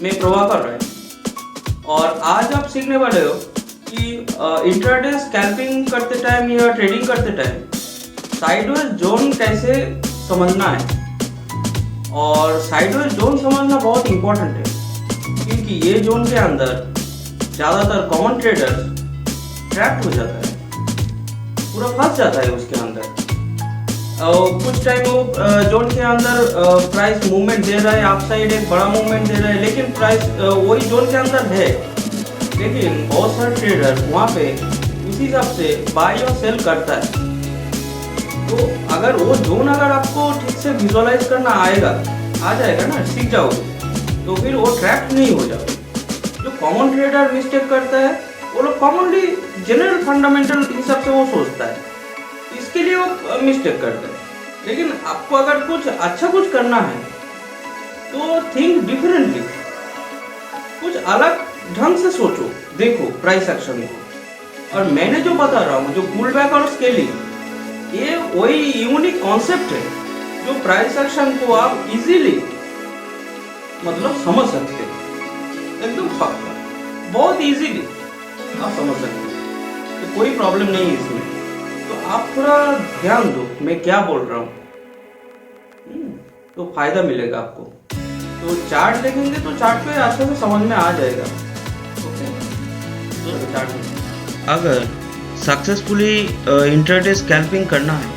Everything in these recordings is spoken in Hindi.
मैं प्रभाकर राय और आज आप सीखने वाले हो कि इंट्राडे स्कैल्पिंग करते टाइम या ट्रेडिंग करते टाइम साइडवेज जोन कैसे समझना है। और साइडवेज जोन समझना बहुत इम्पोर्टेंट है क्योंकि ये जोन के अंदर ज़्यादातर कॉमन ट्रेडर ट्रैप हो जाता है, पूरा फंस जाता है उसके अंदर। कुछ टाइम वो जोन के अंदर प्राइस मूवमेंट दे रहा है, आप साइड एक बड़ा मूवमेंट दे रहा है, लेकिन प्राइस वही जोन के अंदर है, लेकिन बहुत सारे ट्रेडर वहाँ पे उसी हिसाब से बाय और सेल करता है। तो अगर वो जोन अगर आपको ठीक से विजुअलाइज करना आ जाएगा ना, सीख जाओगे, तो फिर वो ट्रैप नहीं हो जाओगे। जो कॉमन ट्रेडर मिस्टेक करता है वो लोग कॉमनली जनरल फंडामेंटल हिसाब से वो सोचता है, इसके लिए वो मिस्टेक करता है। लेकिन आपको अगर कुछ अच्छा कुछ करना है तो थिंक डिफरेंटली, कुछ अलग ढंग से सोचो, देखो प्राइस एक्शन को। और मैंने जो बता रहा हूँ, जो पुल बैक और स्केलिंग, ये वही यूनिक कॉन्सेप्ट है जो प्राइस एक्शन को आप इजीली मतलब समझ सकते हो, एकदम पक्का, बहुत इजीली आप समझ सकते हो, तो कोई प्रॉब्लम नहीं है इसमें। तो आप थोड़ा ध्यान दो मैं क्या बोल रहा हूँ, तो फायदा मिलेगा आपको। तो चार्ट देखेंगे तो चार्ट पे अच्छे से समझ में आ जाएगा। ओके, तो चार्ट में अगर सक्सेसफुली इंट्राडे स्कैल्पिंग करना है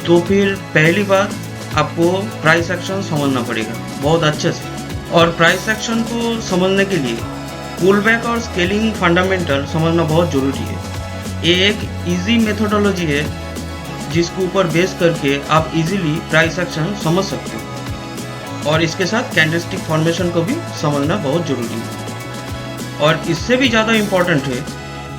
तो फिर पहली बात आपको प्राइस एक्शन समझना पड़ेगा बहुत अच्छे से। और प्राइस एक्शन को समझने के लिए पुल बैक और स्केलिंग फंडामेंटल समझना बहुत ज़रूरी है। ये एक इजी मेथोडोलॉजी है जिसके ऊपर बेस करके आप इजीली प्राइस एक्शन समझ सकते हो, और इसके साथ कैंडलस्टिक फॉर्मेशन को भी समझना बहुत ज़रूरी है। और इससे भी ज़्यादा इम्पोर्टेंट है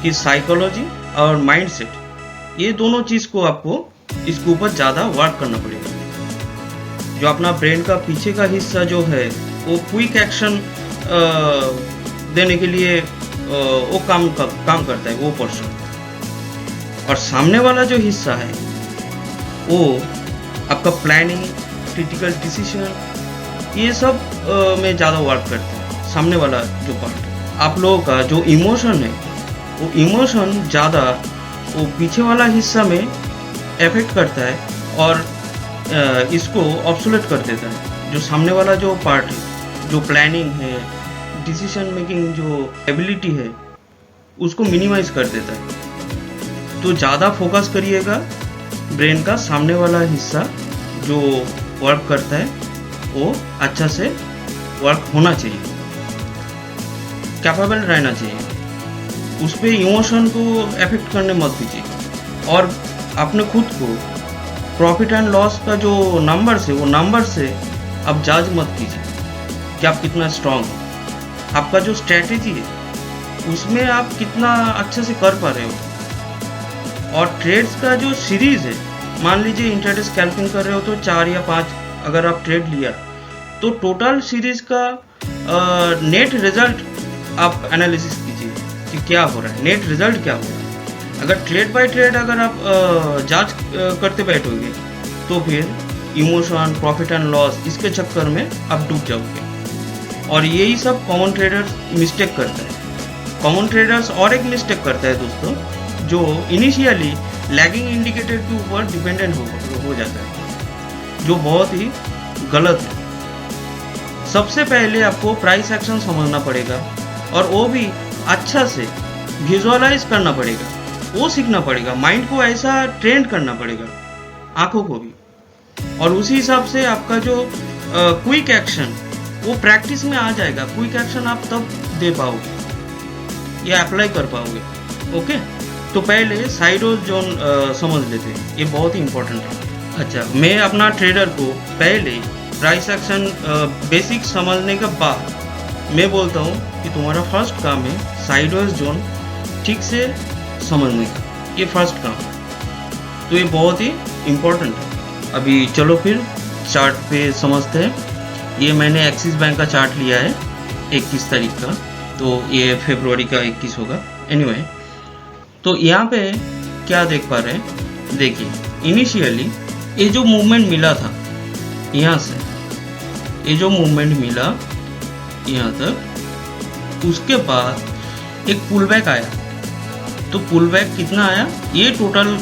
कि साइकोलॉजी और माइंडसेट, ये दोनों चीज़ को आपको इसके ऊपर ज़्यादा वर्क करना पड़ेगा। जो अपना ब्रेन का पीछे का हिस्सा जो है वो क्विक एक्शन देने के लिए वो काम करता है, वो पोर्शन। और सामने वाला जो हिस्सा है वो आपका प्लानिंग, क्रिटिकल डिसीजन, ये सब में ज़्यादा वर्क करता है। सामने वाला जो पार्ट आप लोगों का जो इमोशन है, वो इमोशन ज़्यादा वो पीछे वाला हिस्सा में इफेक्ट करता है और इसको ऑब्सोलेट कर देता है। जो सामने वाला जो पार्ट है, जो प्लानिंग है, डिसीजन मेकिंग जो एबिलिटी है, उसको मिनिमाइज कर देता है। तो ज़्यादा फोकस करिएगा ब्रेन का सामने वाला हिस्सा जो वर्क करता है वो अच्छा से वर्क होना चाहिए, कैपेबल रहना चाहिए, उस पर इमोशन को अफेक्ट करने मत दीजिए। और अपने खुद को प्रॉफिट एंड लॉस का जो नंबर्स है वो नंबर से आप जज मत कीजिए कि आप कितना स्ट्रांग हो। आपका जो स्ट्रैटेजी है उसमें आप कितना अच्छे से कर पा रहे हो। और ट्रेड्स का जो सीरीज है, मान लीजिए इंट्राडे स्कैल्पिंग कर रहे हो तो 4 या 5 अगर आप ट्रेड लिया तो टोटल सीरीज का नेट रिजल्ट आप एनालिसिस कीजिए कि क्या हो रहा है, नेट रिजल्ट क्या हो रहा है। अगर ट्रेड बाय ट्रेड अगर आप जांच करते बैठोगे तो फिर इमोशन, प्रॉफिट एंड लॉस, इसके चक्कर में आप डूब जाओगे। और यही सब कॉमन ट्रेडर्स मिस्टेक करता है। कॉमन ट्रेडर्स और एक मिस्टेक करता है दोस्तों, जो इनिशियली लैगिंग इंडिकेटर के ऊपर डिपेंडेंट हो जाता है, जो बहुत ही गलत है। सबसे पहले आपको प्राइस एक्शन समझना पड़ेगा और वो भी अच्छा से विजुअलाइज करना पड़ेगा, वो सीखना पड़ेगा, माइंड को ऐसा ट्रेंड करना पड़ेगा, आंखों को भी। और उसी हिसाब से आपका जो क्विक एक्शन वो प्रैक्टिस में आ जाएगा। क्विक एक्शन आप तब दे पाओगे या अप्लाई कर पाओगे। ओके, तो पहले साइड जोन समझ लेते हैं, ये बहुत ही इंपॉर्टेंट है। अच्छा, मैं अपना ट्रेडर को पहले प्राइस एक्शन बेसिक समझने के बाद मैं बोलता हूँ कि तुम्हारा फर्स्ट काम है साइडवेज जोन ठीक से समझने का, ये फर्स्ट काम है। तो ये बहुत ही इम्पोर्टेंट है। अभी चलो फिर चार्ट पे समझते हैं। ये मैंने एक्सिस बैंक का चार्ट लिया है 21 तारीख का, तो ये फरवरी का 21 होगा। एनीवे, तो यहाँ पे क्या देख पा रहे हैं, देखिए इनिशियली ये जो मूवमेंट मिला था यहाँ से, ये जो मूवमेंट मिला यहाँ तक। उसके बाद एक पुल बैक आया, तो पुल बैक कितना आया, ये टोटल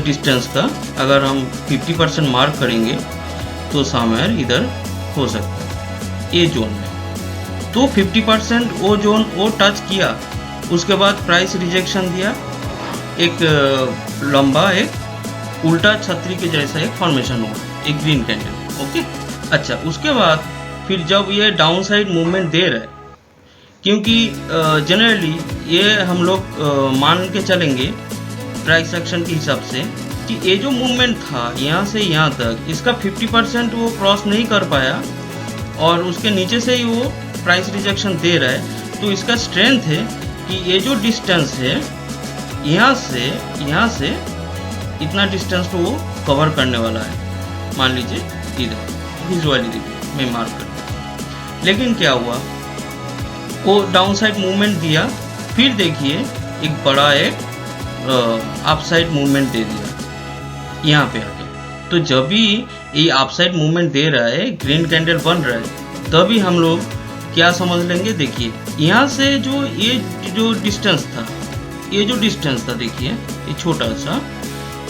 डिस्टेंस का अगर हम 50% मार्क करेंगे तो समवेयर इधर हो सकता है ये जोन में। तो 50% वो जोन वो टच किया, उसके बाद प्राइस रिजेक्शन दिया, एक लंबा एक उल्टा छतरी के जैसा एक फॉर्मेशन हुआ, एक ग्रीन कैंडल। ओके, अच्छा उसके बाद फिर जब ये डाउन साइड मूवमेंट दे रहा है, क्योंकि जनरली ये हम लोग मान के चलेंगे प्राइस एक्शन के हिसाब से कि ये जो मूवमेंट था यहाँ से यहाँ तक, इसका 50% वो क्रॉस नहीं कर पाया और उसके नीचे से ही वो प्राइस रिजेक्शन दे रहा है। तो इसका स्ट्रेंथ है कि ये जो डिस्टेंस है यहाँ से इतना डिस्टेंस तो वो कवर करने वाला है। मान लीजिए इधर विजुअली देखिए मैं मार्क कर, लेकिन क्या हुआ, वो डाउन साइड मूवमेंट दिया, फिर देखिए एक बड़ा एक अप साइड मूवमेंट दे दिया यहाँ पे आके। तो जब भी ये अप साइड मूवमेंट दे रहा है, ग्रीन कैंडल बन रहा है, तभी हम लोग क्या समझ लेंगे, देखिए यहाँ से जो ये जो डिस्टेंस था, ये जो डिस्टेंस था देखिए ये छोटा सा,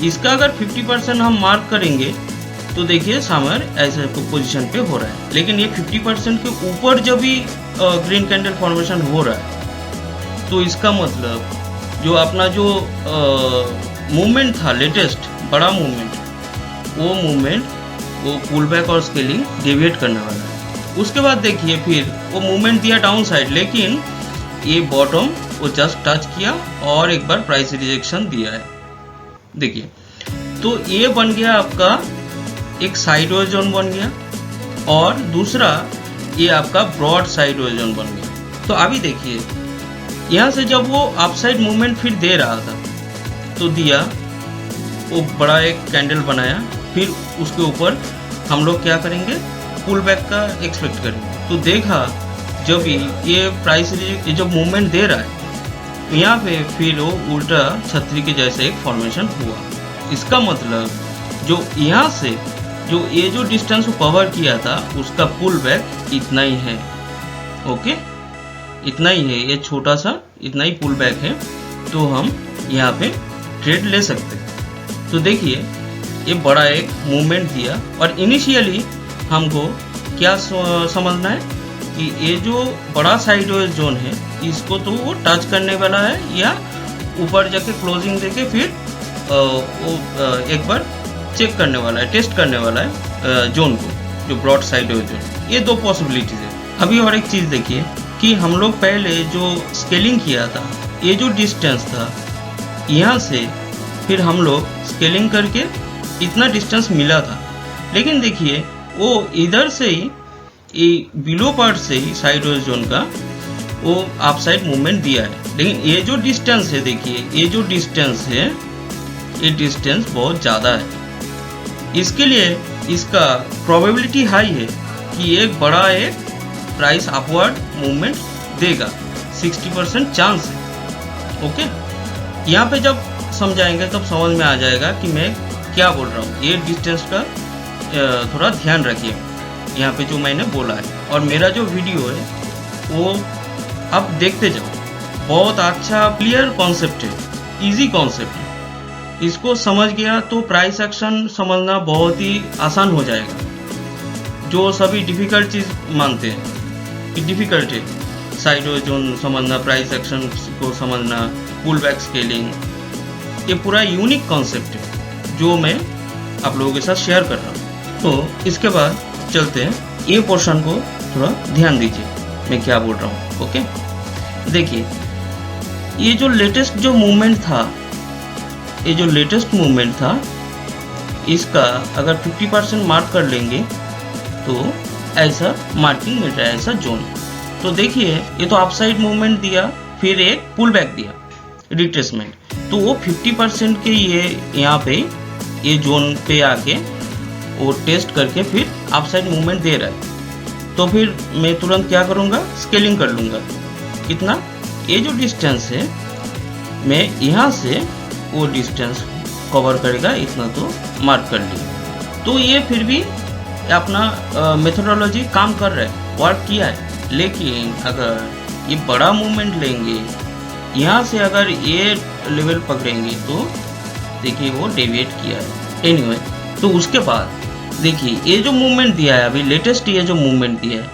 इसका अगर 50% हम मार्क करेंगे तो देखिए समवेयर ऐसे पोजीशन पे हो रहा है। लेकिन ये 50% के ऊपर जब भी ग्रीन कैंडल फॉर्मेशन हो रहा है, तो इसका मतलब जो अपना जो मूवमेंट था लेटेस्ट बड़ा मूवमेंट, वो पुल बैक और स्केलिंग डेविएट करने वाला है। उसके बाद देखिए फिर वो मूवमेंट दिया डाउन साइड, लेकिन ये बॉटम वो जस्ट टच किया और एक बार प्राइस रिजेक्शन दिया है। देखिए तो ये बन गया आपका एक साइडवेज जोन बन गया, और दूसरा ये आपका ब्रॉड साइडवेज जोन बन गया। तो अभी देखिए यहाँ से जब वो अपसाइड मूवमेंट फिर दे रहा था, तो दिया वो बड़ा एक कैंडल बनाया, फिर उसके ऊपर हम लोग क्या करेंगे, पुल बैक का एक्सपेक्ट करेंगे। तो देखा जब ये प्राइस ये जब मूवमेंट दे रहा है, यहाँ पे फिर वो उल्टा छतरी के जैसे एक फॉर्मेशन हुआ। इसका मतलब जो यहाँ से जो ये जो डिस्टेंस को कवर किया था उसका पुल बैक इतना ही है। ओके, इतना ही है, ये छोटा सा इतना ही पुल बैक है, तो हम यहाँ पे ट्रेड ले सकते हैं। तो देखिए ये बड़ा एक मूवमेंट दिया, और इनिशियली हमको क्या समझना है कि ये जो बड़ा साइडवेज जोन है इसको तो वो टच करने वाला है, या ऊपर जाके क्लोजिंग देके फिर वो एक बार चेक करने वाला है, टेस्ट करने वाला है जोन को, जो ब्रॉड साइडवेज जोन। ये दो पॉसिबिलिटीज है। अभी और एक चीज़ देखिए कि हम लोग पहले जो स्केलिंग किया था, ये जो डिस्टेंस था यहाँ से फिर हम लोग स्केलिंग करके इतना डिस्टेंस मिला था, लेकिन देखिए वो इधर से ही बिलो पार्ट से ही साइडवेज जोन का वो अप साइड मूवमेंट दिया है। लेकिन ये जो डिस्टेंस है, देखिए ये जो डिस्टेंस है, ये डिस्टेंस बहुत ज़्यादा है। इसके लिए इसका प्रोबेबिलिटी हाई है कि एक बड़ा एक प्राइस अपवर्ड मूवमेंट देगा, 60% चांस है। ओके, यहाँ पे जब समझाएंगे तब समझ में आ जाएगा कि मैं क्या बोल रहा हूँ। ये डिस्टेंस का थोड़ा ध्यान रखिए यहाँ पे जो मैंने बोला है, और मेरा जो वीडियो है वो आप देखते जाओ। बहुत अच्छा क्लियर कॉन्सेप्ट है, इजी कॉन्सेप्ट है। इसको समझ गया तो प्राइस एक्शन समझना बहुत ही आसान हो जाएगा। जो सभी डिफ़िकल्ट चीज़ मानते हैं कि डिफ़िकल्ट है, साइडवेज जोन समझना, प्राइस एक्शन को समझना, पुल बैक स्केलिंग, ये पूरा यूनिक कॉन्सेप्ट है जो मैं आप लोगों के साथ शेयर कर रहा हूँ। तो इसके बाद चलते हैं, ये पोर्शन को थोड़ा ध्यान दीजिए मैं क्या बोल रहा हूँ। ओके, देखिए ये जो लेटेस्ट जो मूवमेंट था, ये जो लेटेस्ट मूवमेंट था, इसका अगर 50% मार्क कर लेंगे तो ऐसा मार्किंग मिल रहा है, ऐसा जोन। तो देखिए ये तो अपसाइड मूवमेंट दिया, फिर एक पुल बैक दिया, रिट्रेसमेंट। तो वो 50% के ये यहाँ पे ये जोन पे आके वो टेस्ट करके फिर अपसाइड मूवमेंट दे रहा है। तो फिर मैं तुरंत क्या करूँगा, स्केलिंग कर लूँगा। कितना, ये जो डिस्टेंस है मैं यहाँ से वो डिस्टेंस कवर करेगा, इतना तो मार्क कर लिया। तो ये फिर भी अपना मेथोडोलॉजी काम कर रहा है, वर्क किया है। लेकिन अगर ये बड़ा मूवमेंट लेंगे, यहाँ से अगर ये लेवल पकड़ेंगे तो देखिए वो डेविएट किया है। एनीवे, तो उसके बाद देखिए ये जो मूवमेंट दिया है अभी लेटेस्ट, ये जो मूवमेंट दिया है,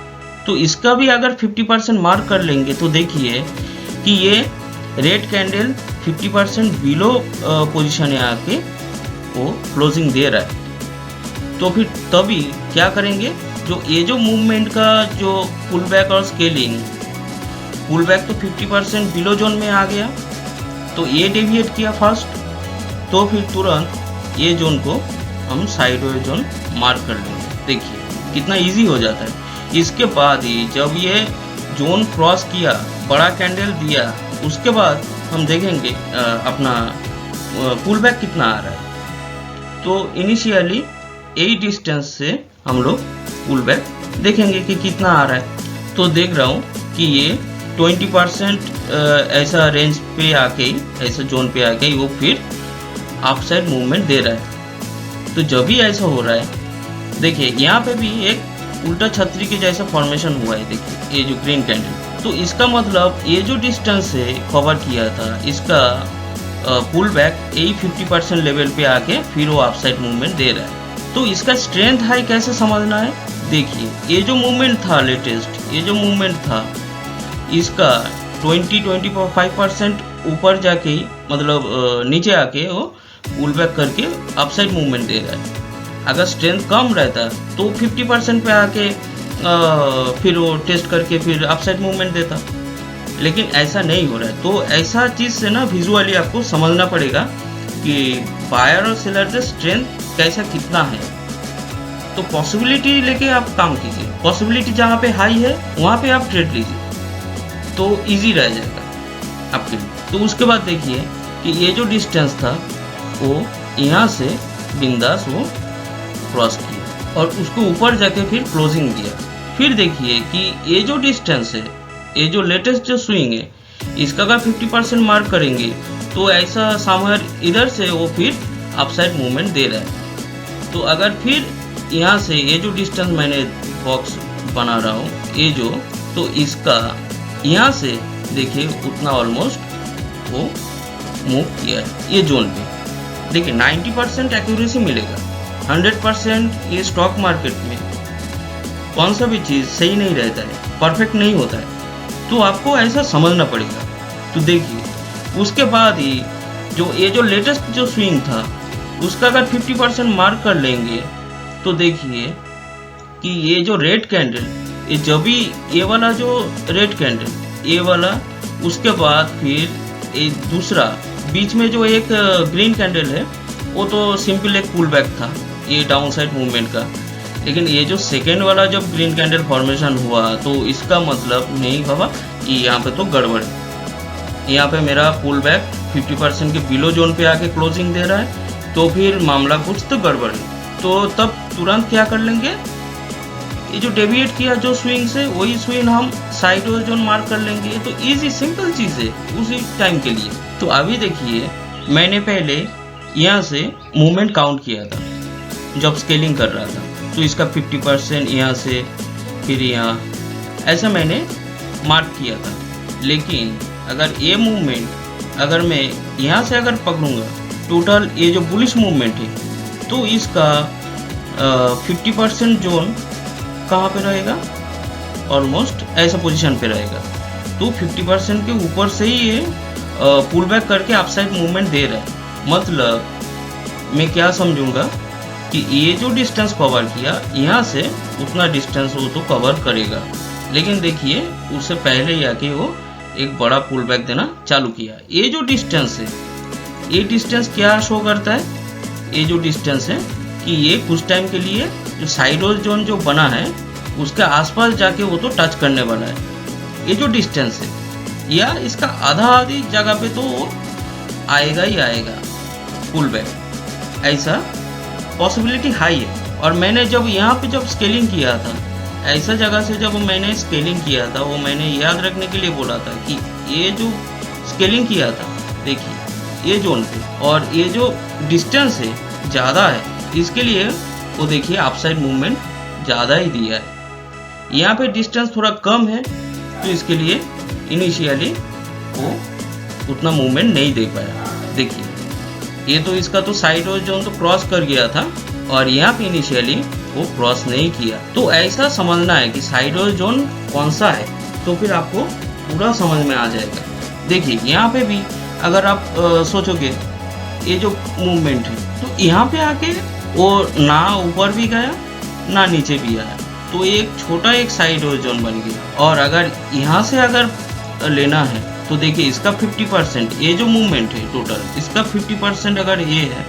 तो इसका भी अगर 50% मार्क कर लेंगे तो देखिए कि ये रेड कैंडल 50% बिलो पोजीशन में आके वो क्लोजिंग दे रहा है। तो फिर तभी क्या करेंगे, जो ये जो मूवमेंट का जो पुल बैक और स्केलिंग, पुल बैक तो 50% बिलो जोन में आ गया, तो ये डेविएट किया फर्स्ट, तो फिर तुरंत ये जोन को हम साइडवेज जोन मार्क कर लेंगे। देखिए कितना इजी हो जाता है। इसके बाद ही जब ये जोन क्रॉस किया, बड़ा कैंडल दिया, उसके बाद हम देखेंगे अपना पुल बैक कितना आ रहा है। तो इनिशियली यही डिस्टेंस से हम लोग पुल बैक देखेंगे कि कितना आ रहा है। तो देख रहा हूँ कि ये 20% ऐसा रेंज पे आके, ऐसा जोन पे आके वो फिर अप साइड मूवमेंट दे रहा है। तो जब भी ऐसा हो रहा है, देखिए यहाँ पे भी एक उल्टा छतरी के जैसा फॉर्मेशन हुआ है। देखिए ये जो ग्रीन कैंडल, तो इसका मतलब ये जो डिस्टेंस से कवर किया था, इसका पुल बैक यही 50% लेवल पे आके फिर वो अपसाइड मूवमेंट दे रहा है। तो इसका स्ट्रेंथ हाई कैसे समझना है, देखिए ये जो मूवमेंट था लेटेस्ट, ये जो मूवमेंट था इसका 20-25% ऊपर जाके ही, मतलब नीचे आके वो पुल बैक करके अपसाइड मूवमेंट दे रहा है। अगर स्ट्रेंथ कम रहता तो 50% पे आके फिर वो टेस्ट करके फिर अपसाइड मूवमेंट देता, लेकिन ऐसा नहीं हो रहा है। तो ऐसा चीज़ से ना विजुअली आपको समझना पड़ेगा कि बायर और सेलर का स्ट्रेंथ कैसा कितना है। तो पॉसिबिलिटी लेके आप काम कीजिए, पॉसिबिलिटी जहाँ पे हाई है वहाँ पे आप ट्रेड लीजिए, तो इजी रह जाएगा आपके लिए। तो उसके बाद देखिए कि ये जो डिस्टेंस था वो यहाँ से बिंदास वो क्रॉस किया और उसको ऊपर जाके फिर क्लोजिंग दिया। फिर देखिए कि ये जो डिस्टेंस है, ये जो लेटेस्ट जो स्विंग है, इसका अगर 50% मार्क करेंगे तो ऐसा समवेयर इधर से वो फिर अपसाइड मूवमेंट दे रहा है। तो अगर फिर यहाँ से ये जो डिस्टेंस मैंने बॉक्स बना रहा हूँ, ये जो, तो इसका यहाँ से देखिए उतना ऑलमोस्ट वो मूव किया है ये जोन पे। देखिए 90% एक्यूरेसी मिलेगा, 100% ये स्टॉक मार्केट में कौन सा भी चीज़ सही नहीं रहता है, परफेक्ट नहीं होता है, तो आपको ऐसा समझना पड़ेगा। तो देखिए उसके बाद ही जो ये जो लेटेस्ट जो स्विंग था उसका अगर 50% मार्क कर लेंगे तो देखिए कि ये जो रेड कैंडल, ये जब भी ये वाला जो रेड कैंडल, ये वाला, उसके बाद फिर ये दूसरा बीच में जो एक ग्रीन कैंडल है वो तो सिंपल एक पुल बैक था ये डाउन साइड मूवमेंट का, लेकिन ये जो सेकेंड वाला जब ग्रीन कैंडल फॉर्मेशन हुआ तो इसका मतलब नहीं हुआ कि यहाँ पे तो गड़बड़ है, यहाँ पे मेरा पुल बैक 50% के बिलो जोन पे आके क्लोजिंग दे रहा है, तो फिर मामला कुछ तो गड़बड़ है। तो तब तुरंत क्या कर लेंगे, ये जो डेविएट किया जो स्विंग से, वही स्विंग हम साइड जोन मार्क कर लेंगे। तो इजी सिंपल चीज़ है उसी टाइम के लिए। तो अभी देखिए मैंने पहले यहाँ से मूवमेंट काउंट किया था जब स्केलिंग कर रहा था, तो इसका 50% यहाँ से फिर यहाँ ऐसा मैंने मार्क किया था। लेकिन अगर ये मूवमेंट अगर मैं यहाँ से अगर पकड़ूंगा, टोटल ये जो बुलिश मूवमेंट है, तो इसका 50% जोन कहाँ पे रहेगा, ऑलमोस्ट ऐसा पोजीशन पे रहेगा। तो 50% के ऊपर से ही ये पुल बैक करके अपसाइड मूवमेंट दे रहा है। मतलब मैं क्या समझूंगा कि ये जो डिस्टेंस कवर किया यहाँ से उतना डिस्टेंस वो तो कवर करेगा, लेकिन देखिए उससे पहले ही आके वो एक बड़ा पुल बैक देना चालू किया। ये जो डिस्टेंस है, ये डिस्टेंस क्या शो करता है, ये जो डिस्टेंस है कि ये कुछ टाइम के लिए जो साइड जोन जो बना है उसके आसपास जाके वो तो टच करने वाला है। ये जो डिस्टेंस है या इसका आधा आधी जगह पे तो आएगा ही आएगा पुल बैक, ऐसा पॉसिबिलिटी हाई है। और मैंने जब यहाँ पे जब स्केलिंग किया था, ऐसा जगह से जब मैंने स्केलिंग किया था, वो मैंने याद रखने के लिए बोला था कि ये जो स्केलिंग किया था, देखिए ये जोन पे, और ये जो डिस्टेंस है ज़्यादा है, इसके लिए वो देखिए अपसाइड मूवमेंट ज़्यादा ही दिया है। यहाँ पे डिस्टेंस थोड़ा कम है, तो इसके लिए इनिशियली वो उतना मूवमेंट नहीं दे पाया। देखिए ये तो इसका तो साइडवेज जोन तो क्रॉस कर गया था और यहाँ पे इनिशियली वो क्रॉस नहीं किया। तो ऐसा समझना है कि साइडवेज जोन कौन सा है, तो फिर आपको पूरा समझ में आ जाएगा। देखिए यहाँ पे भी अगर आप सोचोगे ये जो मूवमेंट है, तो यहाँ पे आके वो ना ऊपर भी गया ना नीचे भी आया, तो एक छोटा एक साइडवेज जोन बन गया। और अगर यहाँ से अगर लेना है तो देखिए इसका 50%, ये जो मूवमेंट है टोटल इसका 50% अगर ये है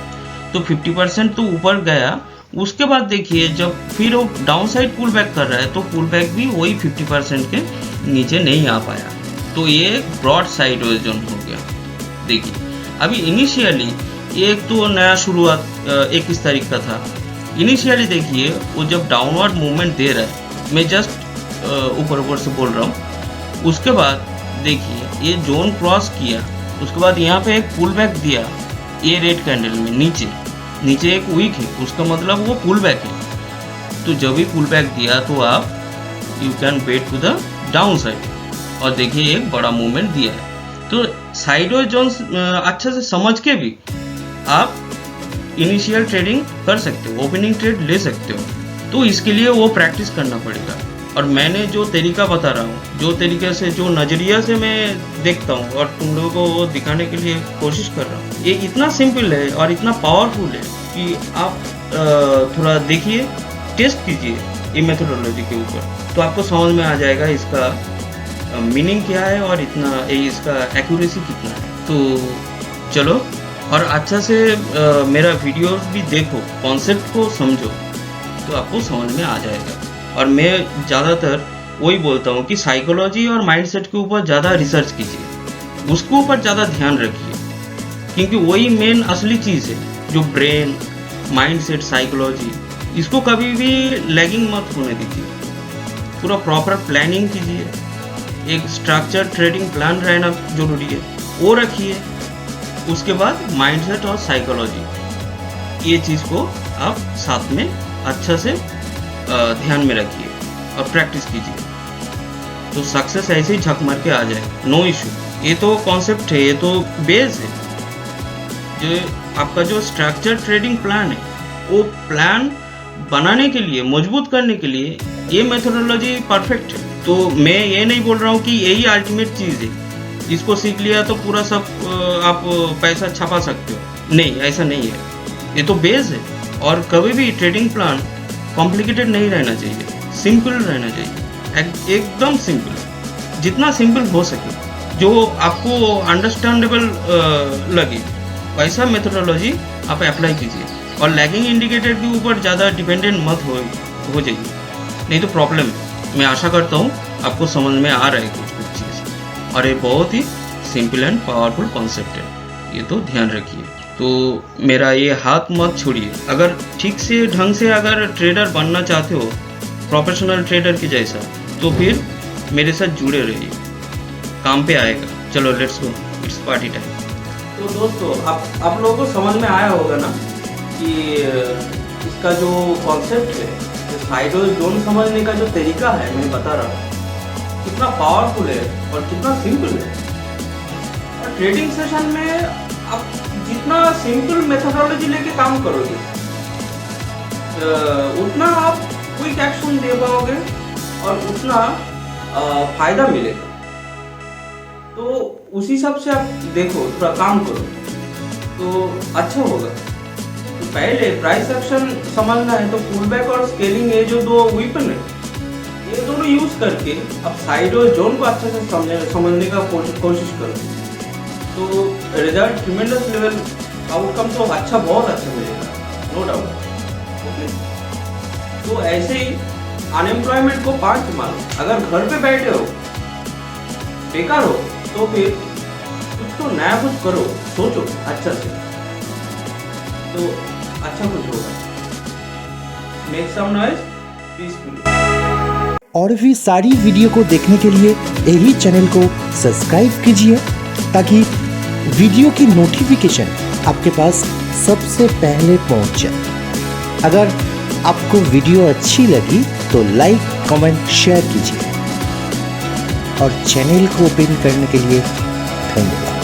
तो 50% तो ऊपर गया। उसके बाद देखिए जब फिर वो डाउन साइड पुल बैक कर रहा है तो पुल बैक भी वही 50% के नीचे नहीं आ पाया, तो ये एक ब्रॉड साइडवेज जोन हो गया। देखिए अभी इनिशियली एक तो नया शुरुआत 21 तारीख का था। इनिशियली देखिए वो जब डाउनवर्ड मूवमेंट दे रहा है, मैं जस्ट ऊपर से बोल रहा हूँ। उसके बाद देखिए ये जोन क्रॉस किया, उसके बाद यहाँ पे एक पुल बैक दिया, ये रेड कैंडल में नीचे एक वीक है, उसका मतलब वो पुल बैक है। तो जब भी पुल बैक दिया तो आप you can wait to the down side, और देखिए एक बड़ा मूवमेंट दिया है। तो साइडवेज जोन अच्छे से समझ के भी आप इनिशियल ट्रेडिंग कर सकते हो, ओपनिंग ट्रेड ले सकते हो। तो इसके लिए वो प्रैक्टिस करना पड़ेगा। और मैंने जो तरीका बता रहा हूँ, जो तरीके से जो नज़रिया से मैं देखता हूँ और तुम लोगों को वो दिखाने के लिए कोशिश कर रहा हूँ, ये इतना सिंपल है और इतना पावरफुल है कि आप थोड़ा देखिए, टेस्ट कीजिए ये मेथोडोलॉजी के ऊपर, तो आपको समझ में आ जाएगा इसका मीनिंग क्या है और इसका एक्यूरेसी कितना है। तो चलो और अच्छा से मेरा वीडियोस भी देखो, कॉन्सेप्ट को समझो, तो आपको समझ में आ जाएगा। और मैं ज़्यादातर वही बोलता हूँ कि साइकोलॉजी और माइंडसेट के ऊपर ज़्यादा रिसर्च कीजिए, उसके ऊपर ज़्यादा ध्यान रखिए, क्योंकि वही मेन असली चीज़ है। जो ब्रेन, माइंडसेट, साइकोलॉजी, इसको कभी भी लैगिंग मत होने दीजिए। पूरा प्रॉपर प्लानिंग कीजिए, एक स्ट्रक्चर ट्रेडिंग प्लान रहना जरूरी है, वो रखिए। उसके बाद माइंडसेट और साइकोलॉजी, ये चीज़ को आप साथ में अच्छा से ध्यान में रखिए और प्रैक्टिस कीजिए, तो सक्सेस ऐसे ही झक मार के आ जाए, नो इशू। ये तो कॉन्सेप्ट है, ये तो बेस है। जो आपका जो स्ट्रक्चर ट्रेडिंग प्लान है, वो प्लान बनाने के लिए, मजबूत करने के लिए ये मेथोडोलॉजी परफेक्ट है। तो मैं ये नहीं बोल रहा हूँ कि यही अल्टीमेट चीज़ है, इसको सीख लिया तो पूरा सब आप पैसा छपा सकते हो, नहीं, ऐसा नहीं है। ये तो बेस है। और कभी भी ट्रेडिंग प्लान कॉम्प्लिकेटेड नहीं रहना चाहिए, सिंपल रहना चाहिए, एकदम सिंपल, जितना सिंपल हो सके, जो आपको अंडरस्टैंडेबल लगे, वैसा मेथोडोलॉजी आप अप्लाई कीजिए। और लैगिंग इंडिकेटर के ऊपर ज़्यादा डिपेंडेंट मत हो जाइए, नहीं तो प्रॉब्लम है। मैं आशा करता हूँ आपको समझ में आ रहा है कुछ चीज़, और ये बहुत ही सिंपल एंड पावरफुल कॉन्सेप्ट है, ये तो ध्यान रखिए। तो मेरा ये हाथ मत छोड़िए। अगर ठीक से ढंग से अगर ट्रेडर बनना चाहते हो, प्रोफेशनल ट्रेडर के जैसा, तो फिर मेरे साथ जुड़े रहिए, काम पे आएगा। चलो let's go, it's party time. तो दोस्तों आप लोगों को समझ में आया होगा ना कि इसका जो कॉन्सेप्ट है, जो साइडवेज जोन समझने का जो तरीका है, मैं बता रहा हूँ कितना पावरफुल है और कितना सिंपल है। और ट्रेडिंग सेशन में आप जितना सिंपल मेथोडोलॉजी लेके काम करोगे, उतना आप क्विक एक्शन दे पाओगे और उतना फायदा मिलेगा। तो उसी हिसाब से आप देखो, थोड़ा काम करो तो अच्छा होगा। तो पहले प्राइस एक्शन समझना है तो पुल बैक और स्केलिंग, ये जो दो वेपन है, ये दोनों यूज करके आप साइडवेज जोन को अच्छे से समझने का कोशिश करो, तो रिजल्ट ट्रिमेंडस लेवल आउटकम तो अच्छा, बहुत अच्छा मिलेगा, नो डाउट। ओके, तो ऐसे ही अनएम्प्लॉयमेंट को 5 मानो। अगर घर पे बैठे हो, बेकार हो, तो फिर कुछ तो नया कुछ करो, सोचो अच्छा से, तो अच्छा कुछ होगा। Make some noise peacefully. और भी सारी वीडियो को देखने के लिए यही चैनल को सब्सक्राइब कीजिए, ताकि वीडियो की नोटिफिकेशन आपके पास सबसे पहले पहुंच जाए। अगर आपको वीडियो अच्छी लगी तो लाइक कमेंट शेयर कीजिए और चैनल को ओपन करने के लिए धन्यवाद।